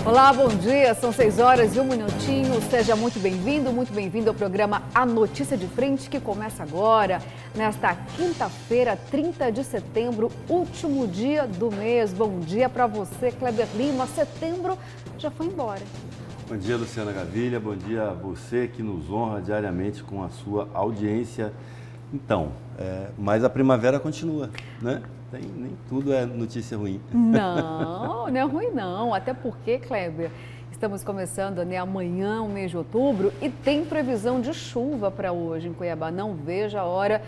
Olá, bom dia, são 6 horas e 1 minutinho, seja muito bem-vindo ao programa A Notícia de Frente, que começa agora, nesta quinta-feira, 30 de setembro, último dia do mês. Bom dia para você, Kleber Lima. Setembro já foi embora. Bom dia, Luciana Gavilha, bom dia a você que nos honra diariamente com a sua audiência. Então, mas a primavera continua, né? Nem tudo é notícia ruim. Não é ruim não, até porque, Kleber, estamos começando amanhã, o mês de outubro, e tem previsão de chuva para hoje em Cuiabá. Não vejo a hora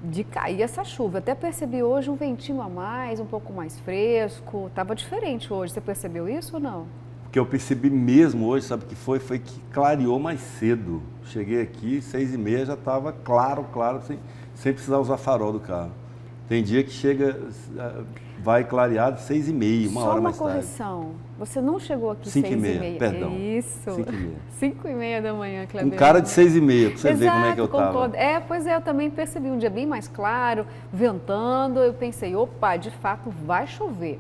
de cair essa chuva. Até percebi hoje um ventinho a mais, um pouco mais fresco, estava diferente hoje. Você percebeu isso ou não? O que eu percebi mesmo hoje, sabe o que foi? Foi que clareou mais cedo. Cheguei aqui, 6h30, já estava claro, sem precisar usar farol do carro. Tem dia que vai clareado 6h30, uma hora mais tarde. Só uma correção, você não chegou aqui 5h30, perdão. Isso, 5h30. 5h30 da manhã, Kleber. Com cara de 6h30, para você ver como é que eu estava. Pois é, eu também percebi um dia bem mais claro, ventando, eu pensei, opa, de fato vai chover.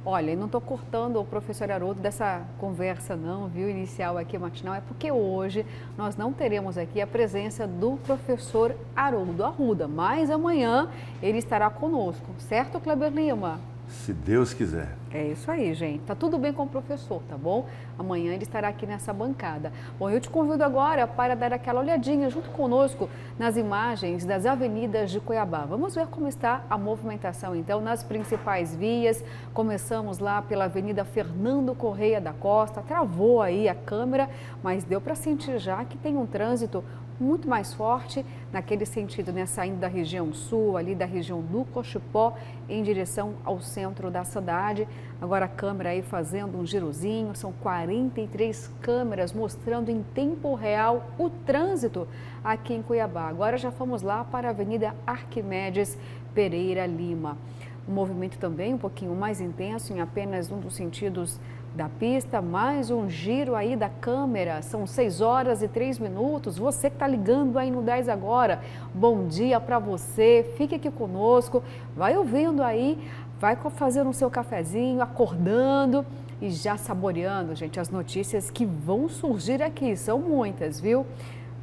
Olha, e não estou cortando o professor Haroldo dessa conversa não, viu, inicial aqui matinal, é porque hoje nós não teremos aqui a presença do professor Haroldo Arruda, mas amanhã ele estará conosco, certo, Kleber Lima? Se Deus quiser. É isso aí, gente. Tá tudo bem com o professor, tá bom? Amanhã ele estará aqui nessa bancada. Bom, eu te convido agora para dar aquela olhadinha junto conosco nas imagens das avenidas de Cuiabá. Vamos ver como está a movimentação, então, nas principais vias. Começamos lá pela Avenida Fernando Correia da Costa. Travou aí a câmera, mas deu para sentir já que tem um trânsito muito mais forte naquele sentido, né? Saindo da região sul, ali da região do Cochipó, em direção ao centro da cidade. Agora a câmera aí fazendo um girozinho, são 43 câmeras mostrando em tempo real o trânsito aqui em Cuiabá. Agora já fomos lá para a Avenida Arquimedes Pereira Lima. O movimento também um pouquinho mais intenso em apenas um dos sentidos da pista, mais um giro aí da câmera, são 6 horas e 3 minutos, você que está ligando aí no 10 agora, bom dia para você, fique aqui conosco, vai ouvindo aí, vai fazendo o seu cafezinho, acordando e já saboreando, gente, as notícias que vão surgir aqui, são muitas, viu?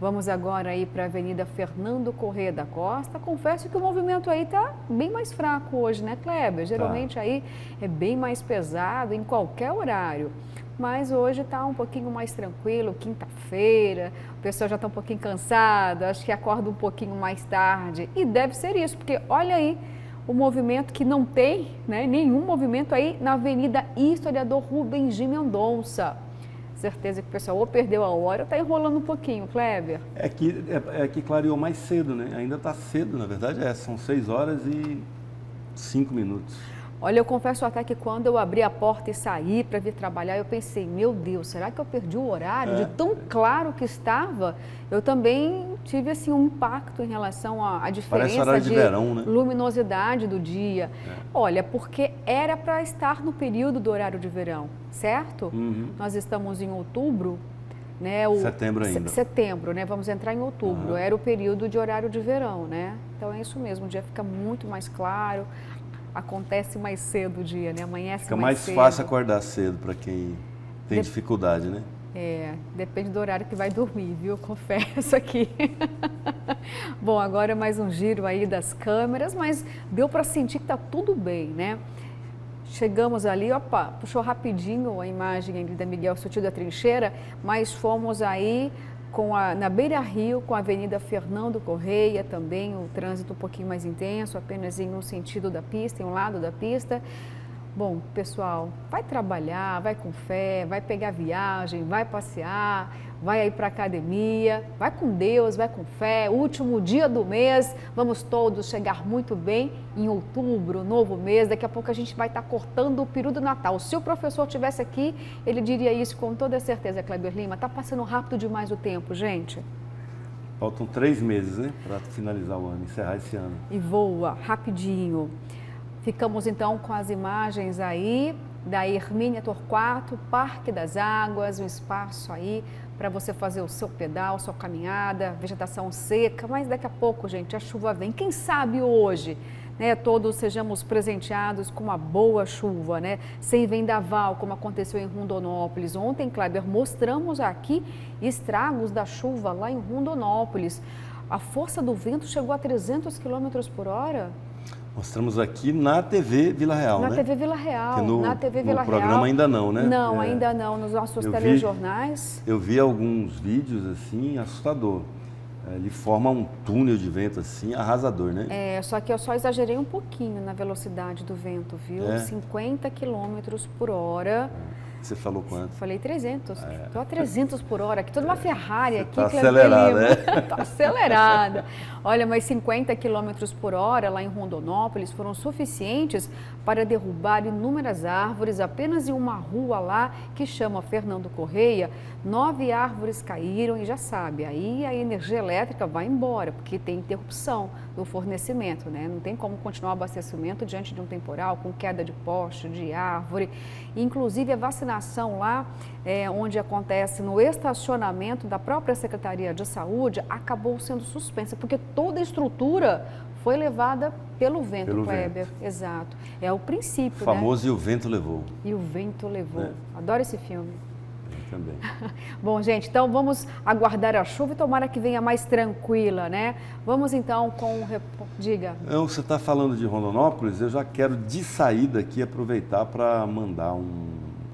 Vamos agora aí para a Avenida Fernando Correia da Costa. Confesso que o movimento aí está bem mais fraco hoje, né, Kleber? Geralmente aí é bem mais pesado em qualquer horário. Mas hoje está um pouquinho mais tranquilo, quinta-feira, o pessoal já está um pouquinho cansado, acho que acorda um pouquinho mais tarde. E deve ser isso, porque olha aí o movimento que não tem, né, nenhum movimento aí na Avenida Historiador Rubens de Mendonça. Certeza que o pessoal ou perdeu a hora ou está enrolando um pouquinho, Kleber. É que clareou mais cedo, né? Ainda está cedo, na verdade, são 6 horas e 5 minutos. Olha, eu confesso até que quando eu abri a porta e saí para vir trabalhar, eu pensei, meu Deus, será que eu perdi o horário? De tão claro que estava, eu também tive assim, um impacto em relação à diferença de verão, né? Luminosidade do dia. Olha, porque era para estar no período do horário de verão, certo? Uhum. Nós estamos em outubro, né? Setembro ainda. Setembro, né? Vamos entrar em outubro. Era o período de horário de verão, né? Então é isso mesmo, o dia fica muito mais claro. Acontece mais cedo o dia, né? Amanhece Fica mais cedo. Fica mais fácil acordar cedo para quem tem dificuldade, né? Depende do horário que vai dormir, viu? Confesso aqui. Bom, agora mais um giro aí das câmeras, mas deu para sentir que tá tudo bem, né? Chegamos ali, opa, puxou rapidinho a imagem ali da Miguel Sutil da Trincheira, mas fomos aí na Beira Rio, com a Avenida Fernando Correia, também o trânsito um pouquinho mais intenso, apenas em um sentido da pista, em um lado da pista. Bom, pessoal, vai trabalhar, vai com fé, vai pegar viagem, vai passear, vai aí para a academia, vai com Deus, vai com fé, último dia do mês, vamos todos chegar muito bem em outubro, novo mês, daqui a pouco a gente vai estar cortando o peru do Natal. Se o professor estivesse aqui, ele diria isso com toda certeza, Kleber Lima, está passando rápido demais o tempo, gente. Faltam 3 meses, né, para finalizar o ano, encerrar esse ano. E voa, rapidinho. Ficamos então com as imagens aí da Hermínia Torquato, Parque das Águas, um espaço aí para você fazer o seu pedal, sua caminhada, vegetação seca, mas daqui a pouco, gente, a chuva vem. Quem sabe hoje né, todos sejamos presenteados com uma boa chuva, né, sem vendaval, como aconteceu em Rondonópolis. Ontem, Kleber, mostramos aqui estragos da chuva lá em Rondonópolis. A força do vento chegou a 300 km por hora. Mostramos aqui na TV Vila Real, na né? TV Vila Real, no programa ainda não, né? Não, ainda não, nos nossos telejornais. Eu vi alguns vídeos assim, assustador. Ele forma um túnel de vento assim, arrasador, né? Só que eu só exagerei um pouquinho na velocidade do vento, viu? 50 km por hora. Você falou quanto? Falei 300. Estou a 300 por hora, aqui toda uma Ferrari aqui. Está acelerada, né? Está acelerada. Olha, mas 50 km por hora lá em Rondonópolis foram suficientes para derrubar inúmeras árvores. Apenas em uma rua lá, que chama Fernando Correia, 9 árvores caíram e já sabe, aí a energia elétrica vai embora, porque tem interrupção do fornecimento, né? Não tem como continuar o abastecimento diante de um temporal, com queda de poste, de árvore. Inclusive a vacinação lá, onde acontece no estacionamento da própria Secretaria de Saúde, acabou sendo suspensa, porque toda a estrutura foi levada pelo vento, Kleber. Exato. É o princípio, o famoso, né? E o vento levou. E o vento levou. Adoro esse filme. Eu também. Bom, gente, então vamos aguardar a chuva e tomara que venha mais tranquila, né? Vamos então com o... Diga. Você está falando de Rondonópolis, eu já quero de saída aqui aproveitar para mandar um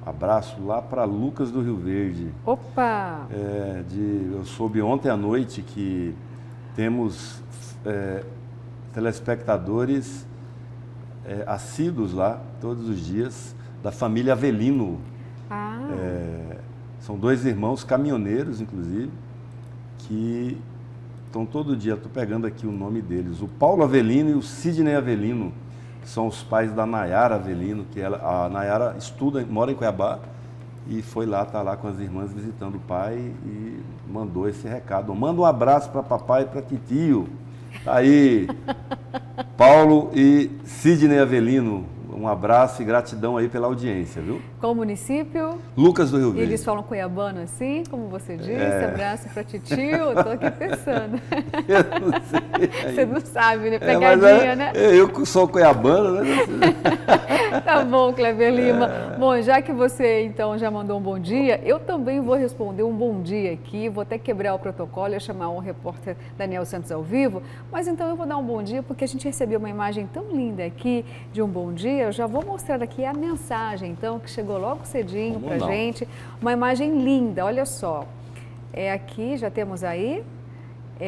abraço lá para Lucas do Rio Verde. Opa! Eu soube ontem à noite que temos telespectadores assíduos lá, todos os dias, da família Avelino. São 2 irmãos caminhoneiros, inclusive, que estão todo dia, estou pegando aqui o nome deles, o Paulo Avelino e o Sidney Avelino, que são os pais da Nayara Avelino, que a Nayara mora em Cuiabá e foi lá, está lá com as irmãs visitando o pai e mandou esse recado. Manda um abraço para papai e para titio. Tá aí, Paulo e Sidney Avelino. Um abraço e gratidão aí pela audiência, viu? Qual o município? Lucas do Rio Verde. Eles falam cuiabano assim, como você disse, abraço para titio, eu tô aqui pensando. Eu não sei. Você não sabe, né? Pegadinha, né? Eu sou cuiabano, né? Tá bom, Kleber Lima. Bom, já que você então já mandou um bom dia, eu também vou responder um bom dia aqui, vou até quebrar o protocolo e chamar o repórter Daniel Santos ao vivo, mas então eu vou dar um bom dia porque a gente recebeu uma imagem tão linda aqui de um bom dia. Eu já vou mostrar aqui a mensagem, então, que chegou logo cedinho pra gente. Uma imagem linda, olha só. Aqui, já temos aí,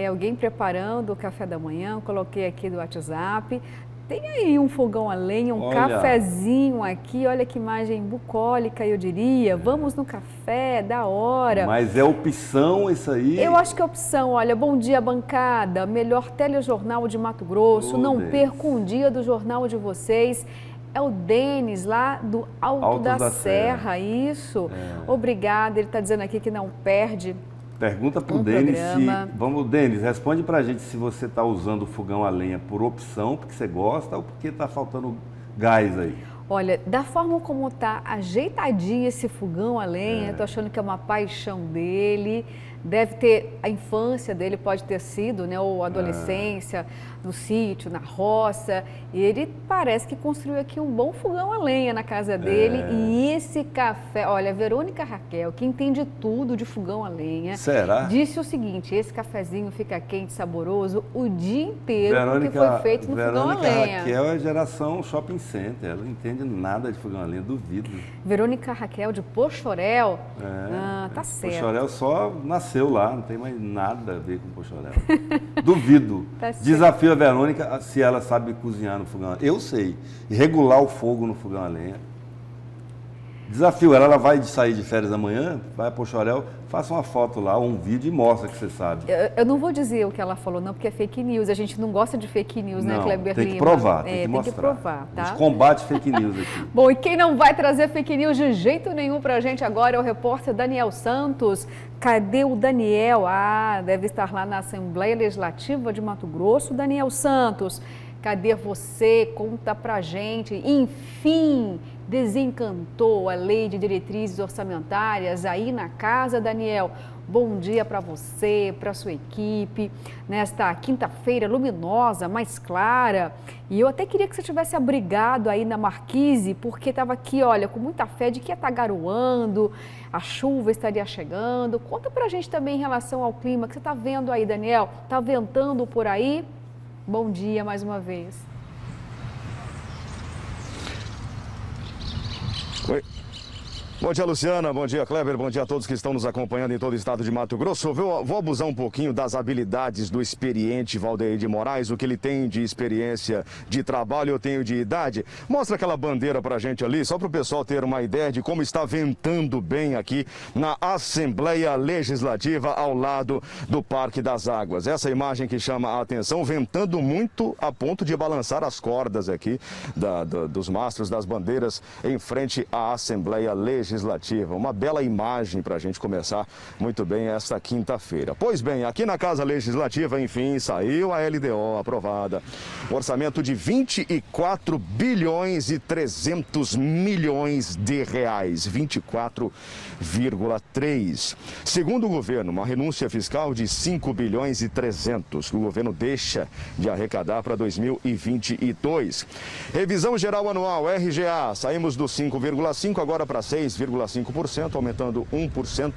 alguém preparando o café da manhã, coloquei aqui do WhatsApp. Tem aí um fogão a lenha, cafezinho aqui, olha que imagem bucólica, eu diria. Vamos no café, da hora. Mas é opção isso aí? Eu acho que é opção, olha, bom dia bancada, melhor telejornal de Mato Grosso, não perca um dia do jornal de vocês. É o Denis, lá do Alto da Serra, isso. Obrigada, ele está dizendo aqui que não perde. Pergunta para o Denis Vamos, Denis, responde para a gente se você está usando o fogão a lenha por opção, porque você gosta, ou porque está faltando gás aí. Olha, da forma como está ajeitadinho esse fogão a lenha, estou achando que é uma paixão dele. Deve ter, a infância dele pode ter sido, né, ou a adolescência, no sítio, na roça. E ele parece que construiu aqui um bom fogão a lenha na casa dele. E esse café, olha, a Verônica Raquel, que entende tudo de fogão a lenha, disse o seguinte: esse cafezinho fica quente, saboroso o dia inteiro, porque foi feito no fogão a lenha. Verônica Raquel é geração shopping center, ela não entende nada de fogão a lenha, duvido. Verônica Raquel de Pochorel, tá certo. Pochorel só nasceu lá, não tem mais nada a ver com Pochorel. Duvido. Tá certo. Desafio a Verônica se ela sabe cozinhar no fogão a lenha. Eu sei. E regular o fogo no fogão a lenha. Desafio ela vai sair de férias amanhã, vai a Pochorel, faça uma foto lá, ou um vídeo e mostra que você sabe. Eu não vou dizer o que ela falou, não, porque é fake news. A gente não gosta de fake news, né, Kleber Lima? Tem que provar, tem que mostrar. Tem que provar, tá? A gente combate fake news aqui. Bom, e quem não vai trazer fake news de jeito nenhum pra gente agora é o repórter Daniel Santos. Cadê o Daniel? Deve estar lá na Assembleia Legislativa de Mato Grosso. Daniel Santos, Cadê você? Conta pra gente. Enfim, desencantou a lei de diretrizes orçamentárias aí na casa, Daniel. Bom dia para você, para sua equipe, nesta quinta-feira luminosa, mais clara. E eu até queria que você tivesse abrigado aí na marquise, porque estava aqui, olha, com muita fé de que ia estar garoando, a chuva estaria chegando. Conta para a gente também em relação ao clima que você está vendo aí, Daniel. Está ventando por aí? Bom dia mais uma vez. Oi. Bom dia, Luciana. Bom dia, Kleber. Bom dia a todos que estão nos acompanhando em todo o estado de Mato Grosso. Vou abusar um pouquinho das habilidades do experiente Valdeir de Moraes, o que ele tem de experiência de trabalho, eu tenho de idade. Mostra aquela bandeira pra gente ali, só para o pessoal ter uma ideia de como está ventando bem aqui na Assembleia Legislativa, ao lado do Parque das Águas. Essa imagem que chama a atenção, ventando muito a ponto de balançar as cordas aqui dos mastros das bandeiras em frente à Assembleia Legislativa. Uma bela imagem para a gente começar muito bem esta quinta-feira. Pois bem, aqui na Casa Legislativa, enfim, saiu a LDO aprovada. Orçamento de 24 bilhões e 300 milhões de reais. 24,3. Segundo o governo, uma renúncia fiscal de 5 bilhões e 300 que o governo deixa de arrecadar para 2022. Revisão geral anual, RGA, saímos do 5,5 agora para 6,5%, aumentando 1%.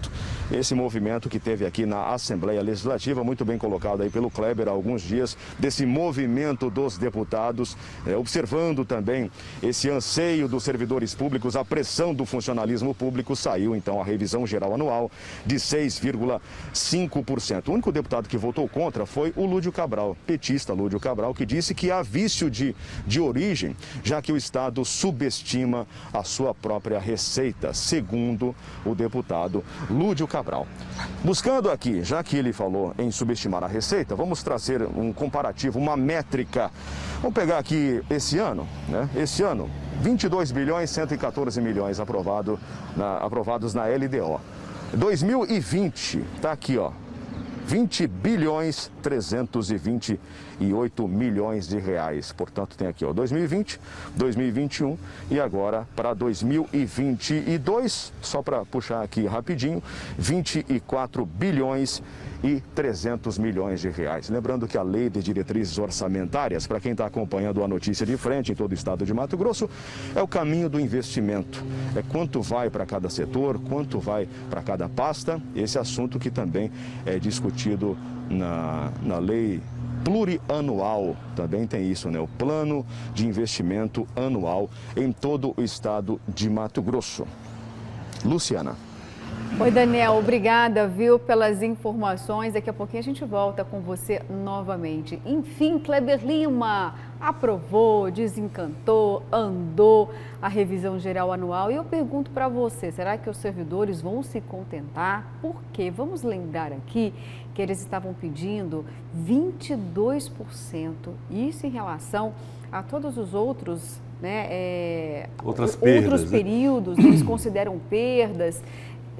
Esse movimento que teve aqui na Assembleia Legislativa, muito bem colocado aí pelo Kleber há alguns dias, desse movimento dos deputados, observando também esse anseio dos servidores públicos, a pressão do funcionalismo público, saiu então a revisão geral anual de 6,5%. O único deputado que votou contra foi o Lúdio Cabral, petista Lúdio Cabral, que disse que há vício de origem, já que o Estado subestima a sua própria receita, segundo o deputado Lúdio Cabral. Buscando aqui, já que ele falou em subestimar a receita, vamos trazer um comparativo, uma métrica. Vamos pegar aqui esse ano, né? Esse ano, 22 bilhões 114 milhões aprovados na LDO. 2020, tá aqui, ó. 20 bilhões 328 milhões de reais. Portanto, tem aqui, ó, 2020, 2021 e agora para 2022, só para puxar aqui rapidinho, 24 bilhões e 300 milhões de reais. Lembrando que a lei de diretrizes orçamentárias, para quem está acompanhando a notícia de frente em todo o estado de Mato Grosso, é o caminho do investimento. É quanto vai para cada setor, quanto vai para cada pasta. Esse assunto que também é discutido na lei plurianual, também tem isso, né? O plano de investimento anual em todo o estado de Mato Grosso. Luciana. Oi, Daniel, obrigada, viu, pelas informações. Daqui a pouquinho a gente volta com você novamente. Enfim, Kleber Lima aprovou, desencantou, andou a revisão geral anual. E eu pergunto para você, será que os servidores vão se contentar? Por quê? Vamos lembrar aqui que eles estavam pedindo 22%. Isso em relação a todos os outros, né, outros períodos, eles consideram perdas.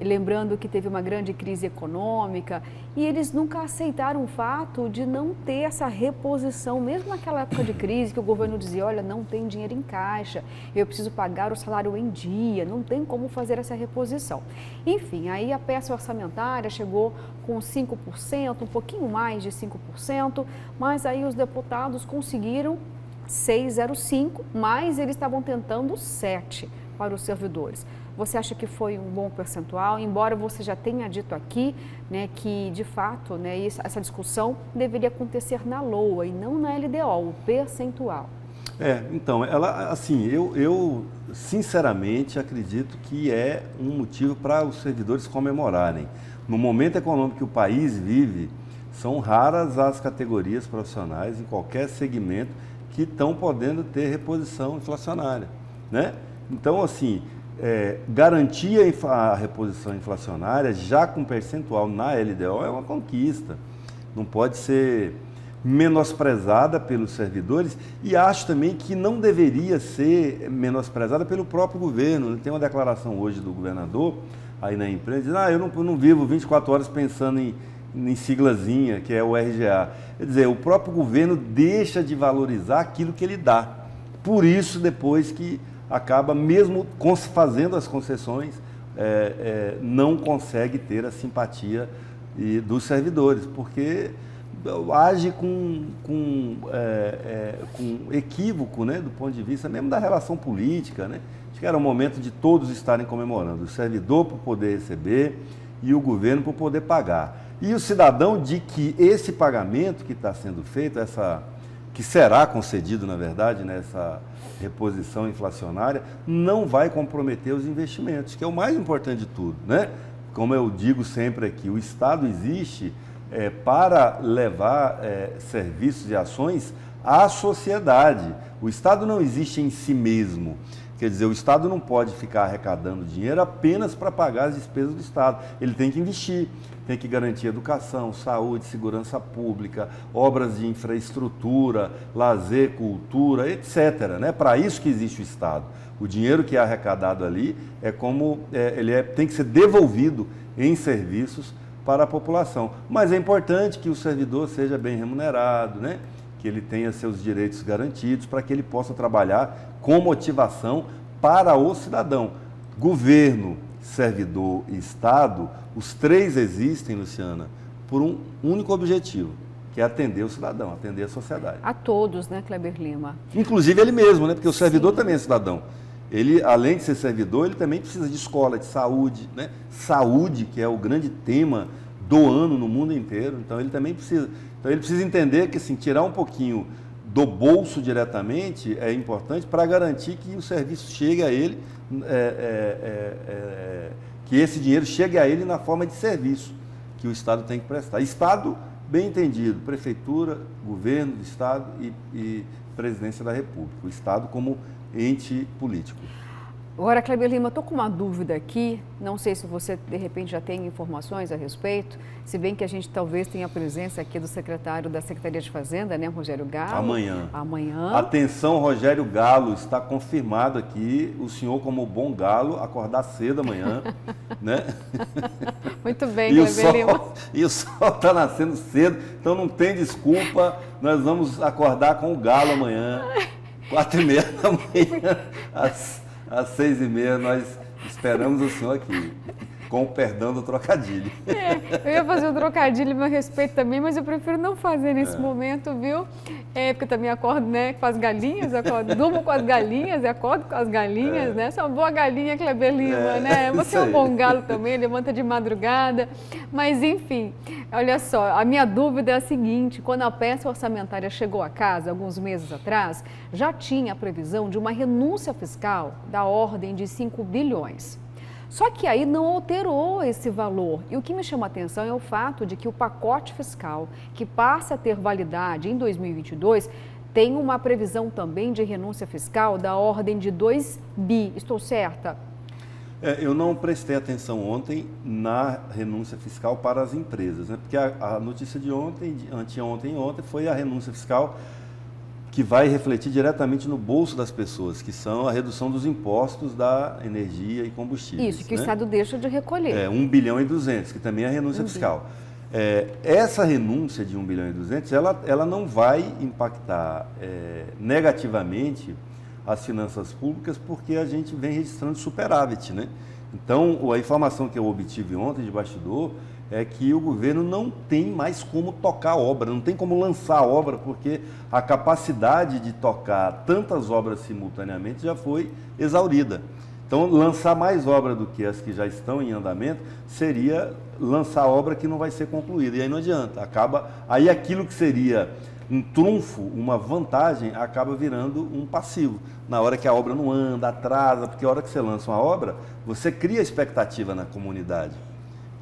Lembrando que teve uma grande crise econômica e eles nunca aceitaram o fato de não ter essa reposição, mesmo naquela época de crise que o governo dizia, olha, não tem dinheiro em caixa, eu preciso pagar o salário em dia, não tem como fazer essa reposição. Enfim, aí a peça orçamentária chegou com 5%, um pouquinho mais de 5%, mas aí os deputados conseguiram 6,05%, mas eles estavam tentando 7% para os servidores. Você acha que foi um bom percentual, embora você já tenha dito aqui, né, que de fato, né, essa discussão deveria acontecer na LOA e não na LDO, o percentual? Então, ela, assim, eu sinceramente acredito que é um motivo para os servidores comemorarem. No momento econômico que o país vive, são raras as categorias profissionais em qualquer segmento que estão podendo ter reposição inflacionária, né? Então, assim, garantir a reposição inflacionária já com percentual na LDO é uma conquista. Não pode ser menosprezada pelos servidores e acho também que não deveria ser menosprezada pelo próprio governo. Tem uma declaração hoje do governador aí na imprensa, dizendo, eu não vivo 24 horas pensando em siglazinha, que é o RGA. Quer dizer, o próprio governo deixa de valorizar aquilo que ele dá. Por isso, depois que acaba, mesmo fazendo as concessões, não consegue ter a simpatia dos servidores, porque age com equívoco, né, do ponto de vista mesmo da relação política, né? Acho que era o momento de todos estarem comemorando, o servidor por poder receber e o governo por poder pagar. E o cidadão de que esse pagamento que está sendo feito, que será concedido, na verdade, nessa reposição inflacionária, não vai comprometer os investimentos, que é o mais importante de tudo, né? Como eu digo sempre aqui, o Estado existe para levar serviços e ações à sociedade. O Estado não existe em si mesmo. Quer dizer, o Estado não pode ficar arrecadando dinheiro apenas para pagar as despesas do Estado. Ele tem que investir, tem que garantir educação, saúde, segurança pública, obras de infraestrutura, lazer, cultura, etc. Né? Para isso que existe o Estado. O dinheiro que é arrecadado ali tem que ser devolvido em serviços para a população. Mas é importante que o servidor seja bem remunerado, né? Que ele tenha seus direitos garantidos para que ele possa trabalhar com motivação para o cidadão. Governo, servidor e Estado, os três existem, Luciana, por um único objetivo, que é atender o cidadão, atender a sociedade. A todos, né, Kleber Lima? Inclusive ele mesmo, né? Porque o servidor também é cidadão. Ele, além de ser servidor, ele também precisa de escola, de saúde, né? Saúde, que é o grande tema do ano no mundo inteiro. Então ele também precisa. Então ele precisa entender que assim, tirar um pouquinho do bolso diretamente é importante para garantir que o serviço chegue a ele, que esse dinheiro chegue a ele na forma de serviço que o Estado tem que prestar. Estado, bem entendido, prefeitura, governo do Estado e presidência da República. O Estado como ente político. Agora, Kleber Lima, estou com uma dúvida aqui, não sei se você, de repente, já tem informações a respeito, se bem que a gente talvez tenha a presença aqui do secretário da Secretaria de Fazenda, né, Rogério Galo. Amanhã. Atenção, Rogério Galo, está confirmado aqui, o senhor, como bom galo, acordar cedo amanhã, né? Muito bem, Kleber Lima. E o sol está nascendo cedo, então não tem desculpa, nós vamos acordar com o galo amanhã, 4h30 da manhã, às 6h30, nós esperamos o senhor aqui, com o perdão do trocadilho. Eu ia fazer um trocadilho, meu respeito também, mas eu prefiro não fazer nesse momento, viu? Porque eu também acordo, né, com as galinhas, durmo com as galinhas e acordo com as galinhas, né? Sou uma boa galinha, Kleber Lima, né? Você é um bom galo também, levanta de madrugada. Mas, enfim, olha só, a minha dúvida é a seguinte, quando a peça orçamentária chegou a casa, alguns meses atrás, já tinha a previsão de uma renúncia fiscal da ordem de 5 bilhões. Só que aí não alterou esse valor. E o que me chama a atenção é o fato de que o pacote fiscal, que passa a ter validade em 2022, tem uma previsão também de renúncia fiscal da ordem de 2 bi. Estou certa? Eu não prestei atenção ontem na renúncia fiscal para as empresas, né? Porque a notícia de ontem, anteontem e ontem, foi a renúncia fiscal que vai refletir diretamente no bolso das pessoas, que são a redução dos impostos da energia e combustíveis. Isso, que o Estado deixa de recolher. 1 bilhão e 200, que também é a renúncia fiscal. Essa renúncia de 1 bilhão e 200, ela não vai impactar negativamente as finanças públicas, porque a gente vem registrando superávit, né? Então, a informação que eu obtive ontem de bastidor é que o governo não tem mais como tocar a obra, não tem como lançar a obra, porque a capacidade de tocar tantas obras simultaneamente já foi exaurida. Então, lançar mais obra do que as que já estão em andamento seria lançar obra que não vai ser concluída, e aí não adianta, aí aquilo que seria um trunfo, uma vantagem, acaba virando um passivo. Na hora que a obra não anda, atrasa, porque a hora que você lança uma obra, você cria expectativa na comunidade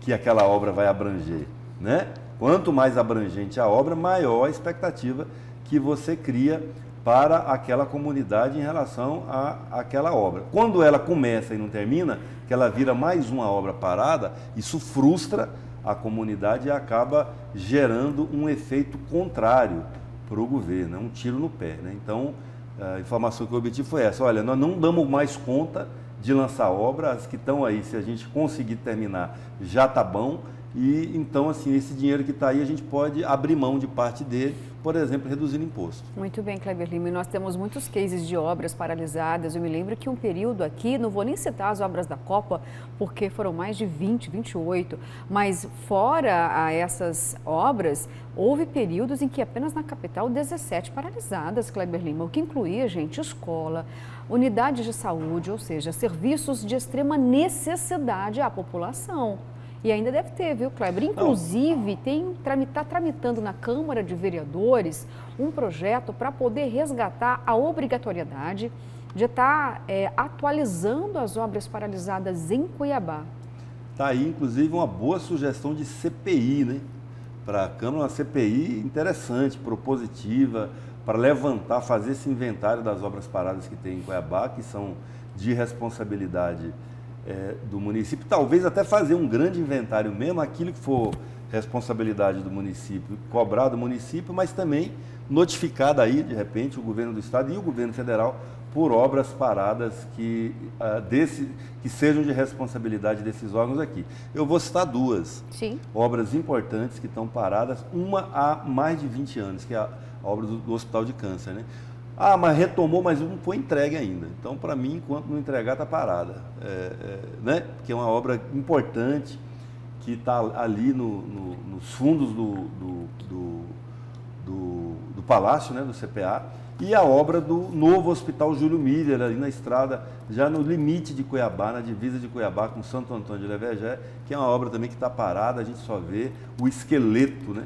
que aquela obra vai abranger, né? Quanto mais abrangente a obra, maior a expectativa que você cria para aquela comunidade em relação àquela obra. Quando ela começa e não termina, que ela vira mais uma obra parada, isso frustra a comunidade e acaba gerando um efeito contrário para o governo, um tiro no pé, né? Então, a informação que eu obtive foi essa: olha, nós não damos mais conta de lançar obra, as que estão aí, se a gente conseguir terminar, já está bom, E então, assim, esse dinheiro que está aí, a gente pode abrir mão de parte dele, por exemplo, reduzindo imposto. Muito bem, Kleber Lima. E nós temos muitos cases de obras paralisadas. Eu me lembro que um período aqui, não vou nem citar as obras da Copa, porque foram mais de 20, 28, mas fora essas obras, houve períodos em que apenas na capital 17 paralisadas, Kleber Lima, o que incluía, gente, escola, unidades de saúde, ou seja, serviços de extrema necessidade à população. E ainda deve ter, viu, Kleber? Inclusive, está tramitando na Câmara de Vereadores um projeto para poder resgatar a obrigatoriedade de estar atualizando as obras paralisadas em Cuiabá. Está aí, inclusive, uma boa sugestão de CPI, né? Para a Câmara, uma CPI interessante, propositiva, para levantar, fazer esse inventário das obras paradas que tem em Cuiabá, que são de responsabilidade do município, talvez até fazer um grande inventário mesmo, aquilo que for responsabilidade do município, cobrar do município, mas também notificar aí, de repente, o governo do estado e o governo federal por obras paradas que sejam de responsabilidade desses órgãos aqui. Eu vou citar duas obras importantes que estão paradas, uma há mais de 20 anos, que é a obra do Hospital de Câncer, né? Ah, mas retomou, mas não foi entregue ainda. Então, para mim, enquanto não entregar, está parada. Né? Porque é uma obra importante que está ali nos fundos do Palácio, né, do CPA, e a obra do novo Hospital Júlio Miller, ali na estrada, já no limite de Cuiabá, na divisa de Cuiabá com Santo Antônio de Levegé, que é uma obra também que está parada, a gente só vê o esqueleto, né?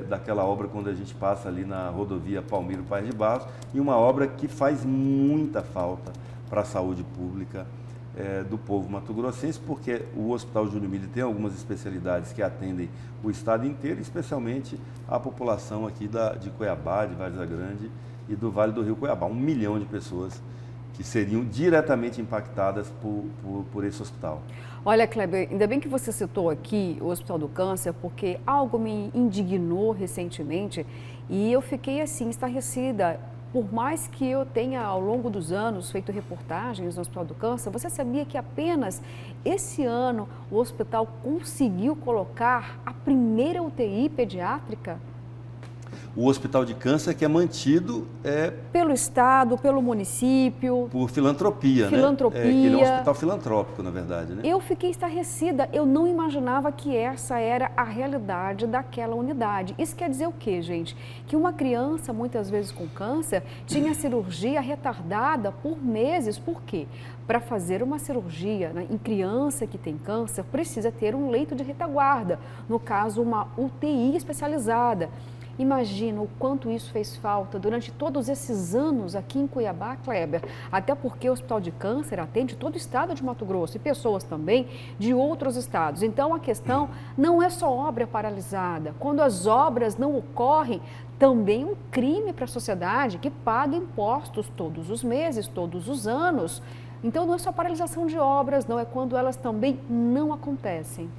Daquela obra quando a gente passa ali na rodovia Palmiro Paes de Barros, e uma obra que faz muita falta para a saúde pública do povo mato-grossense, porque o Hospital Júlio Miller tem algumas especialidades que atendem o estado inteiro, especialmente a população aqui de Cuiabá, de Várzea Grande e do Vale do Rio Cuiabá. 1 milhão de pessoas que seriam diretamente impactadas por esse hospital. Olha, Kleber, ainda bem que você citou aqui o Hospital do Câncer, porque algo me indignou recentemente e eu fiquei assim, estarrecida. Por mais que eu tenha, ao longo dos anos, feito reportagens no Hospital do Câncer, você sabia que apenas esse ano o hospital conseguiu colocar a primeira UTI pediátrica? O Hospital de Câncer que é mantido pelo Estado, pelo município. Por filantropia, filantropia. Né? Ele é um hospital filantrópico, na verdade, né? Eu fiquei estarrecida, eu não imaginava que essa era a realidade daquela unidade. Isso quer dizer o quê, gente? Que uma criança, muitas vezes com câncer, tinha cirurgia retardada por meses. Por quê? Para fazer uma cirurgia, né, em criança que tem câncer, precisa ter um leito de retaguarda, no caso, uma UTI especializada. Imagina o quanto isso fez falta durante todos esses anos aqui em Cuiabá, Kleber. Até porque o Hospital de Câncer atende todo o estado de Mato Grosso e pessoas também de outros estados. Então, a questão não é só obra paralisada. Quando as obras não ocorrem, também um crime para a sociedade que paga impostos todos os meses, todos os anos. Então, não é só paralisação de obras, não, é quando elas também não acontecem.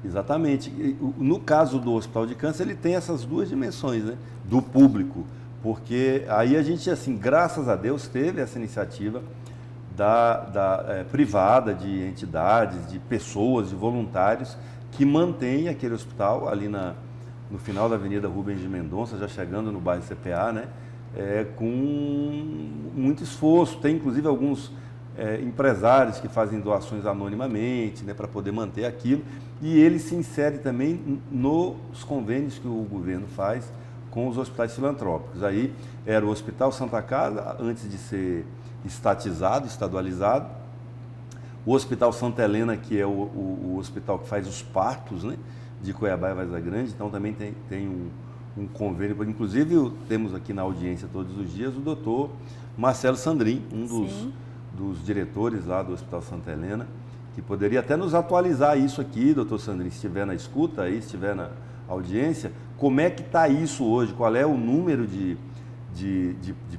Exatamente. No caso do Hospital de Câncer, ele tem essas duas dimensões, né? Do público, porque aí a gente, assim, graças a Deus, teve essa iniciativa privada, de entidades, de pessoas, de voluntários, que mantém aquele hospital ali no final da Avenida Rubens de Mendonça, já chegando no bairro CPA, né? Com muito esforço. Tem, inclusive, alguns empresários que fazem doações anonimamente, né, para poder manter aquilo, e ele se insere também nos convênios que o governo faz com os hospitais filantrópicos. Aí era o Hospital Santa Casa, antes de ser estatizado, estadualizado, o Hospital Santa Helena, que é o hospital que faz os partos, né, de Cuiabá e Várzea Grande, então também tem um convênio, inclusive temos aqui na audiência todos os dias o doutor Marcelo Sandrin, um dos diretores lá do Hospital Santa Helena, que poderia até nos atualizar isso aqui, doutor Sandrin, se estiver na escuta, aí, se estiver na audiência, como é que está isso hoje, qual é o número de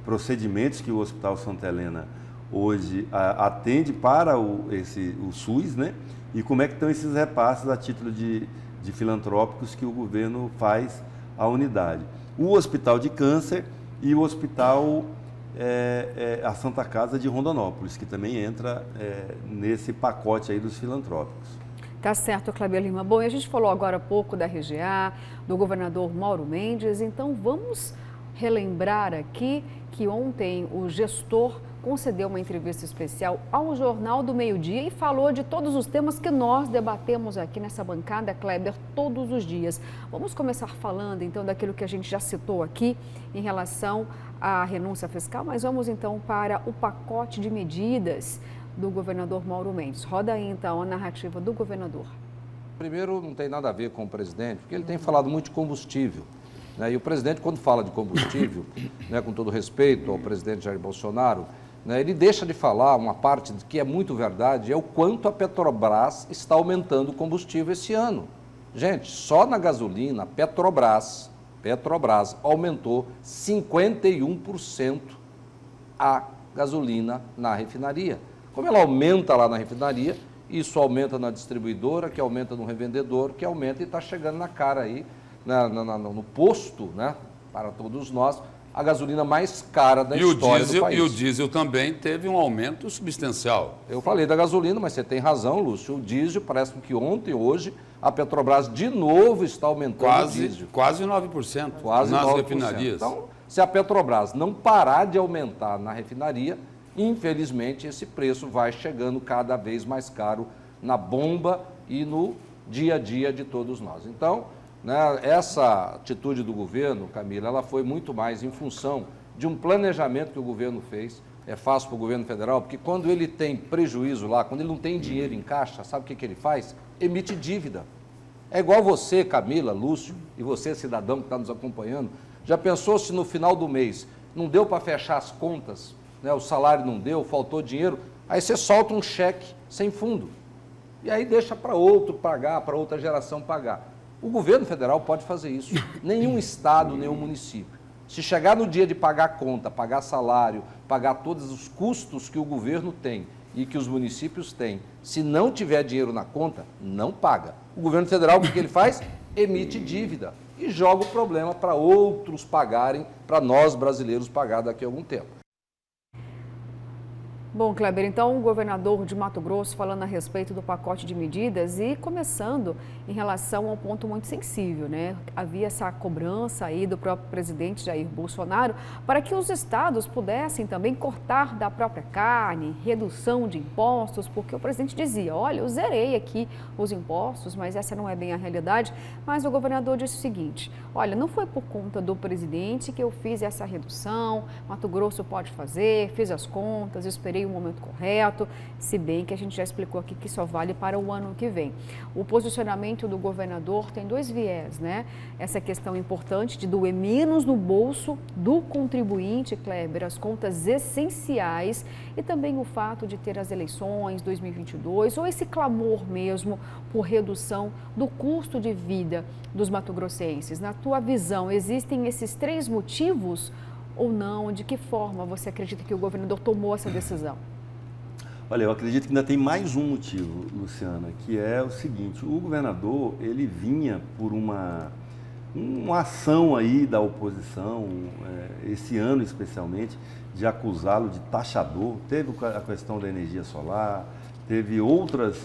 procedimentos que o Hospital Santa Helena hoje atende para o SUS, né? E como é que estão esses repasses a título de filantrópicos que o governo faz à unidade. O Hospital de Câncer e o Hospital a Santa Casa de Rondonópolis, que também entra nesse pacote aí dos filantrópicos. Tá certo, Kleber Lima. Bom, e a gente falou agora há pouco da RGA, do governador Mauro Mendes, então vamos relembrar aqui que ontem o gestor concedeu uma entrevista especial ao Jornal do Meio-Dia e falou de todos os temas que nós debatemos aqui nessa bancada, Kleber, todos os dias. Vamos começar falando então daquilo que a gente já citou aqui em relação à renúncia fiscal, mas vamos então para o pacote de medidas do governador Mauro Mendes. Roda aí então a narrativa do governador. Primeiro, não tem nada a ver com o presidente, porque ele tem falado muito de combustível. Né? E o presidente, quando fala de combustível, né, com todo respeito ao presidente Jair Bolsonaro, né, ele deixa de falar uma parte que é muito verdade, é o quanto a Petrobras está aumentando o combustível esse ano. Gente, só na gasolina, Petrobras aumentou 51% a gasolina na refinaria. Como ela aumenta lá na refinaria, isso aumenta na distribuidora, que aumenta no revendedor, que aumenta e está chegando na cara aí, no posto, né, para todos nós, a gasolina mais cara da história do país. E o diesel também teve um aumento substancial. Eu falei da gasolina, mas você tem razão, Lúcio. O diesel, parece que ontem, hoje, a Petrobras de novo está aumentando o diesel. Quase 9%, quase nas 9%. refinarias. Então, se a Petrobras não parar de aumentar na refinaria, infelizmente, esse preço vai chegando cada vez mais caro na bomba e no dia a dia de todos nós. Então, né, essa atitude do governo, Camila, ela foi muito mais em função de um planejamento que o governo fez. É fácil para o governo federal, porque quando ele tem prejuízo lá, quando ele não tem dinheiro em caixa, sabe o que ele faz? Emite dívida. É igual você, Camila, Lúcio, e você, cidadão que está nos acompanhando, já pensou se no final do mês não deu para fechar as contas, né, o salário não deu, faltou dinheiro, aí você solta um cheque sem fundo. E aí deixa para outro pagar, para outra geração pagar. O governo federal pode fazer isso. Nenhum estado, nenhum município. Se chegar no dia de pagar conta, pagar salário, pagar todos os custos que o governo tem e que os municípios têm, se não tiver dinheiro na conta, não paga. O governo federal, o que ele faz? Emite dívida e joga o problema para outros pagarem, para nós brasileiros pagar daqui a algum tempo. Bom, Kleber, então o governador de Mato Grosso falando a respeito do pacote de medidas e começando em relação a um ponto muito sensível, né? Havia essa cobrança aí do próprio presidente Jair Bolsonaro para que os estados pudessem também cortar da própria carne, redução de impostos, porque o presidente dizia, olha, eu zerei aqui os impostos, mas essa não é bem a realidade. Mas o governador disse o seguinte, olha, não foi por conta do presidente que eu fiz essa redução, Mato Grosso pode fazer, fiz as contas, esperei o momento correto, se bem que a gente já explicou aqui que só vale para o ano que vem. O posicionamento do governador tem dois viés, né? Essa questão importante de doer menos no bolso do contribuinte, Kleber, as contas essenciais e também o fato de ter as eleições 2022 ou esse clamor mesmo por redução do custo de vida dos mato-grossenses. Na tua visão, existem esses três motivos ou não? De que forma você acredita que o governador tomou essa decisão? Olha, eu acredito que ainda tem mais um motivo, Luciana, que é o seguinte, o governador, ele vinha por uma ação aí da oposição, esse ano especialmente, de acusá-lo de taxador. Teve a questão da energia solar, teve outras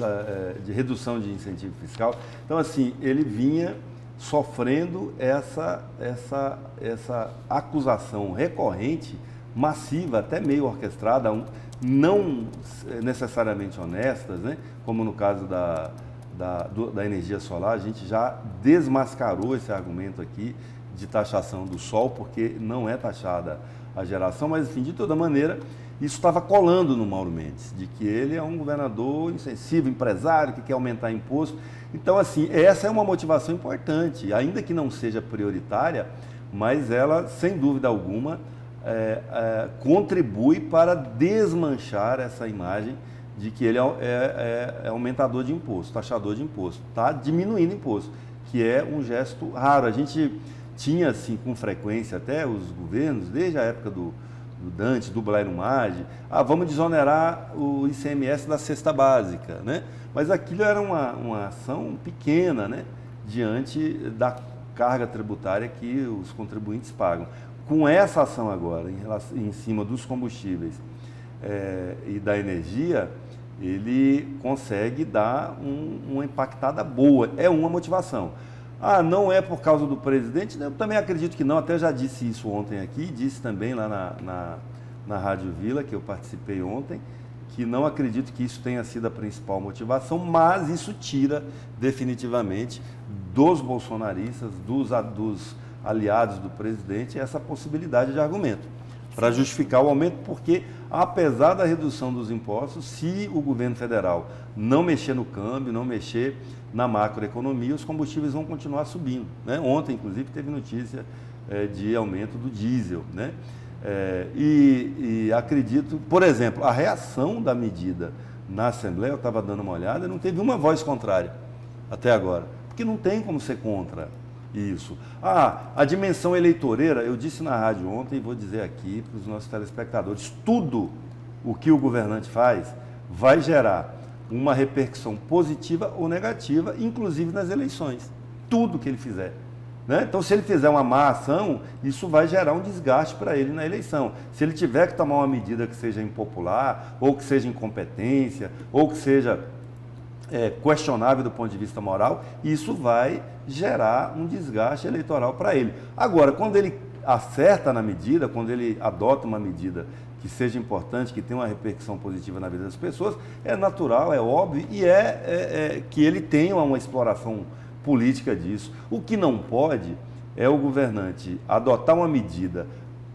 de redução de incentivo fiscal. Então, assim, ele vinha sofrendo essa acusação recorrente, massiva, até meio orquestrada, não necessariamente honestas, né? Como no caso da energia solar, a gente já desmascarou esse argumento aqui de taxação do sol, porque não é taxada a geração, mas, enfim, de toda maneira, isso estava colando no Mauro Mendes, de que ele é um governador insensível, empresário, que quer aumentar imposto. Então, assim, essa é uma motivação importante, ainda que não seja prioritária, mas ela, sem dúvida alguma, contribui para desmanchar essa imagem de que ele é aumentador de imposto, taxador de imposto, está diminuindo imposto, que é um gesto raro. A gente tinha, assim, com frequência, até os governos, desde a época do Dante, do Blairo Maggi, vamos desonerar o ICMS da cesta básica, né? Mas aquilo era uma ação pequena, né? Diante da carga tributária que os contribuintes pagam. Com essa ação agora, em cima dos combustíveis e da energia, ele consegue dar uma impactada boa. É uma motivação. Ah, não é por causa do presidente? Eu também acredito que não, até já disse isso ontem aqui, disse também lá na Rádio Vila, que eu participei ontem, que não acredito que isso tenha sido a principal motivação, mas isso tira definitivamente dos bolsonaristas, dos aliados do presidente, essa possibilidade de argumento para justificar o aumento, porque apesar da redução dos impostos, se o governo federal não mexer no câmbio, não mexer na macroeconomia, os combustíveis vão continuar subindo, né? Ontem, inclusive, teve notícia de aumento do diesel, né? E acredito, por exemplo, a reação da medida na Assembleia, eu estava dando uma olhada, não teve uma voz contrária até agora, porque não tem como ser contra isso. A dimensão eleitoreira, eu disse na rádio ontem e vou dizer aqui para os nossos telespectadores, tudo o que o governante faz vai gerar uma repercussão positiva ou negativa, inclusive nas eleições. Tudo que ele fizer. Né? Então, se ele fizer uma má ação, isso vai gerar um desgaste para ele na eleição. Se ele tiver que tomar uma medida que seja impopular, ou que seja incompetência, ou que seja questionável do ponto de vista moral, isso vai gerar um desgaste eleitoral para ele. Agora, quando ele acerta na medida, quando ele adota uma medida que seja importante, que tenha uma repercussão positiva na vida das pessoas, é natural, é óbvio, e que ele tenha uma exploração política disso. O que não pode é o governante adotar uma medida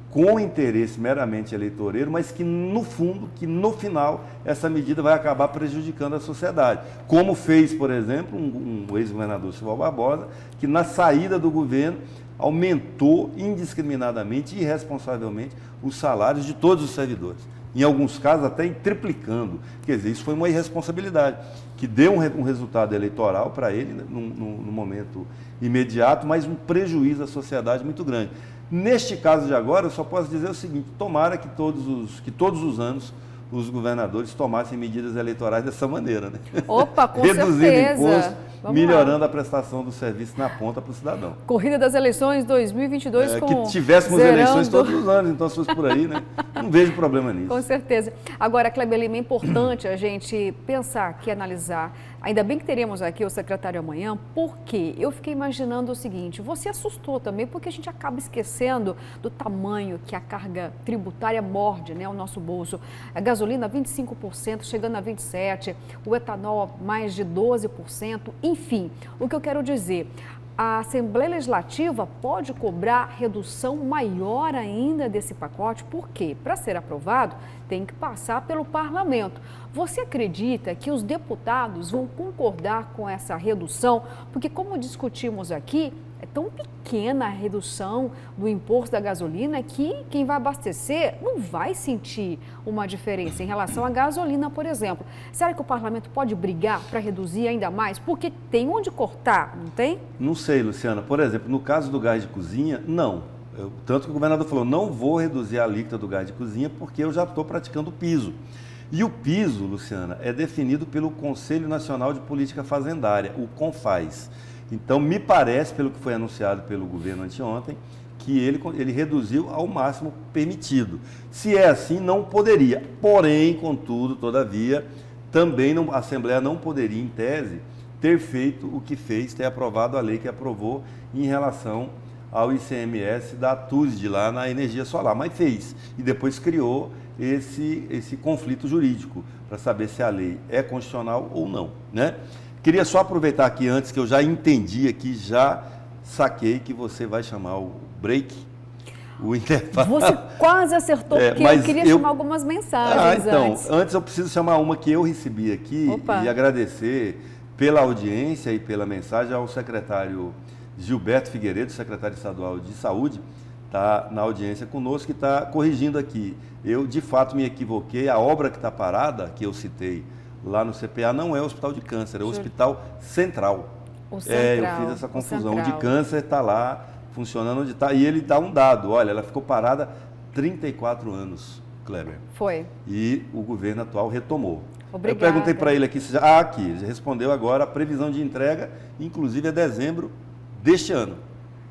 com interesse meramente eleitoreiro, mas que no fundo, que no final, essa medida vai acabar prejudicando a sociedade. Como fez, por exemplo, um ex-governador Silval Barbosa, que na saída do governo aumentou indiscriminadamente e irresponsavelmente os salários de todos os servidores. Em alguns casos até triplicando. Quer dizer, isso foi uma irresponsabilidade, que deu um resultado eleitoral para ele no momento imediato, mas um prejuízo à sociedade muito grande. Neste caso de agora, eu só posso dizer o seguinte: tomara que todos os anos os governadores tomassem medidas eleitorais dessa maneira, né? Opa, com reduzindo certeza. imposto, Vamos melhorando lá. a prestação do serviço na ponta para o cidadão. Corrida das eleições 2022 com que tivéssemos zerando... eleições todos os anos, então se fosse por aí, né? Não vejo problema nisso. Com certeza. Agora, Kleber Lima, é importante a gente pensar aqui, analisar. Ainda bem que teremos aqui o secretário amanhã, porque eu fiquei imaginando o seguinte: você assustou também, porque a gente acaba esquecendo do tamanho que a carga tributária morde, né, o nosso bolso. A gasolina 25%, chegando a 27%, o etanol mais de 12%, enfim. O que eu quero dizer, a Assembleia Legislativa pode cobrar redução maior ainda desse pacote, porque para ser aprovado tem que passar pelo parlamento. Você acredita que os deputados vão concordar com essa redução? Porque, como discutimos aqui, é tão pequena a redução do imposto da gasolina que quem vai abastecer não vai sentir uma diferença em relação à gasolina, por exemplo. Será que o parlamento pode brigar para reduzir ainda mais? Porque tem onde cortar, não tem? Não sei, Luciana. Por exemplo, no caso do gás de cozinha, não. Tanto que o governador falou, não vou reduzir a alíquota do gás de cozinha porque eu já estou praticando o piso. E o piso, Luciana, é definido pelo Conselho Nacional de Política Fazendária, o CONFAZ. Então, me parece, pelo que foi anunciado pelo governo anteontem, que ele reduziu ao máximo permitido. Se é assim, não poderia. Porém, contudo, todavia, também a Assembleia não poderia, em tese, ter feito o que fez, ter aprovado a lei que aprovou em relação ao ICMS da TUSD lá na energia solar, mas fez. E depois criou esse conflito jurídico para saber se a lei é constitucional ou não, né? Queria só aproveitar aqui antes, que eu já entendi aqui, já saquei que você vai chamar o break, o intervalo. Você quase acertou, porque eu queria chamar algumas mensagens antes eu preciso chamar uma que eu recebi aqui. Opa. E agradecer pela audiência e pela mensagem ao secretário Gilberto Figueiredo, secretário estadual de Saúde, está na audiência conosco e está corrigindo aqui. Eu, de fato, me equivoquei. A obra que está parada, que eu citei lá no CPA, não é o Hospital de Câncer, é o Hospital Central. O Central. Eu fiz essa confusão. O de câncer está lá, funcionando onde está. E ele dá um dado, olha, ela ficou parada 34 anos, Kleber. Foi. E o governo atual retomou. Obrigada. Eu perguntei para ele aqui, aqui, ele respondeu agora, a previsão de entrega, inclusive, é dezembro deste ano.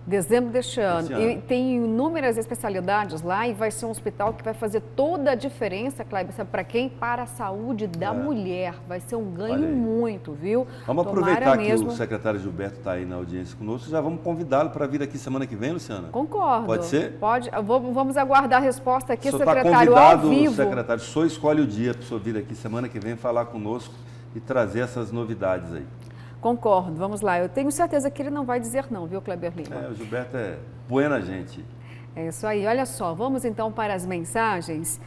Dezembro deste ano. Esse ano. E tem inúmeras especialidades lá e vai ser um hospital que vai fazer toda a diferença, Kleber, sabe para quem? Para a saúde da mulher. Vai ser um ganho Olha aí. muito, viu? Vamos Tomara aproveitar mesmo. que o secretário Gilberto está aí na audiência conosco, já vamos convidá-lo para vir aqui semana que vem, Luciana? Concordo. Pode ser? Pode. Vamos aguardar a resposta aqui, O senhor está secretário, ao convidado, vivo. secretário, o senhor escolhe o dia para o senhor vir aqui semana que vem falar conosco e trazer essas novidades aí. Concordo, vamos lá. Eu tenho certeza que ele não vai dizer não, viu, Kleber Lima? O Gilberto é buena gente. É isso aí. Olha só, vamos então para as mensagens.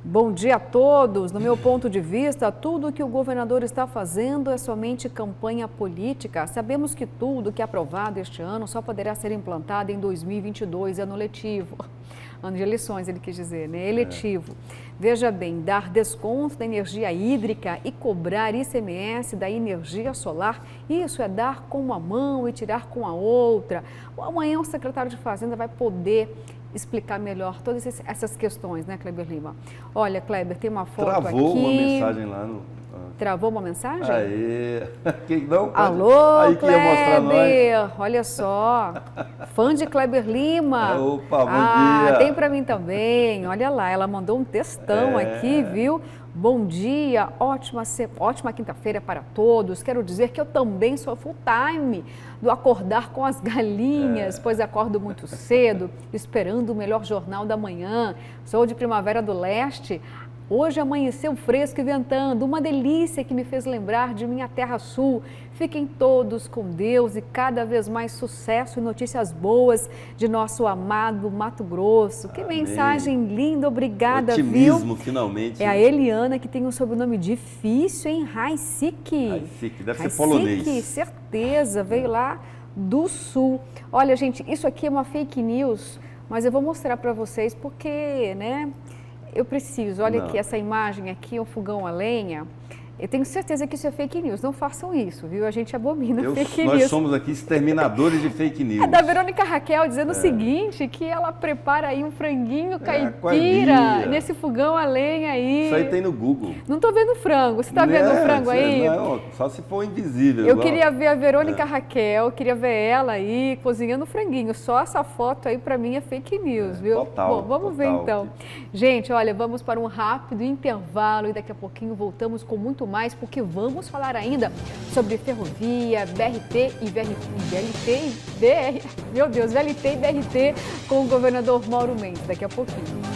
Bom dia a todos. No meu ponto de vista, tudo que o governador está fazendo é somente campanha política. Sabemos que tudo que é aprovado este ano só poderá ser implantado em 2022, ano letivo. Ano de eleições, ele quis dizer, né? Eletivo. Veja bem, dar desconto da energia hídrica e cobrar ICMS da energia solar, isso é dar com uma mão e tirar com a outra. Amanhã o secretário de Fazenda vai poder explicar melhor todas essas questões, né, Kleber Lima? Olha, Kleber, tem uma foto Travou aqui. uma mensagem lá no... Travou uma mensagem? Aê! Quem não pode... Alô, aí que ia mostrar nós. Kleber, olha só, fã de Kleber Lima. Opa, bom dia. Tem pra mim também, olha lá, ela mandou um textão aqui, viu? Bom dia, ótima quinta-feira para todos. Quero dizer que eu também sou full time do Acordar com as Galinhas, pois acordo muito cedo, esperando o melhor jornal da manhã. Sou de Primavera do Leste. Hoje amanheceu fresco e ventando, uma delícia que me fez lembrar de minha terra sul. Fiquem todos com Deus e cada vez mais sucesso e notícias boas de nosso amado Mato Grosso. Que Amém. Mensagem linda, obrigada, Otimismo, viu? finalmente. É a Eliana, que tem um sobrenome difícil, hein? Raicik. Raicik, deve ser polonês. Certeza, veio lá do sul. Olha, gente, isso aqui é uma fake news, mas eu vou mostrar para vocês porque, né? Eu preciso, olha aqui, essa imagem aqui, um fogão a lenha. Eu tenho certeza que isso é fake news. Não façam isso, viu? A gente abomina fake news. Nós somos aqui exterminadores de fake news. É da Verônica Raquel dizendo o seguinte, que ela prepara aí um franguinho caipira nesse fogão a lenha aí. Isso aí tem no Google. Não tô vendo frango. Você está vendo o frango aí? Não, só se for invisível. Eu queria ver a Verônica Raquel, queria ver ela aí cozinhando franguinho. Só essa foto aí para mim é fake news, viu? Total. Bom, vamos ver então. Gente, olha, vamos para um rápido intervalo e daqui a pouquinho voltamos com muito mais, porque vamos falar ainda sobre ferrovia, BRT e VLT e BRT com o governador Mauro Mendes, daqui a pouquinho.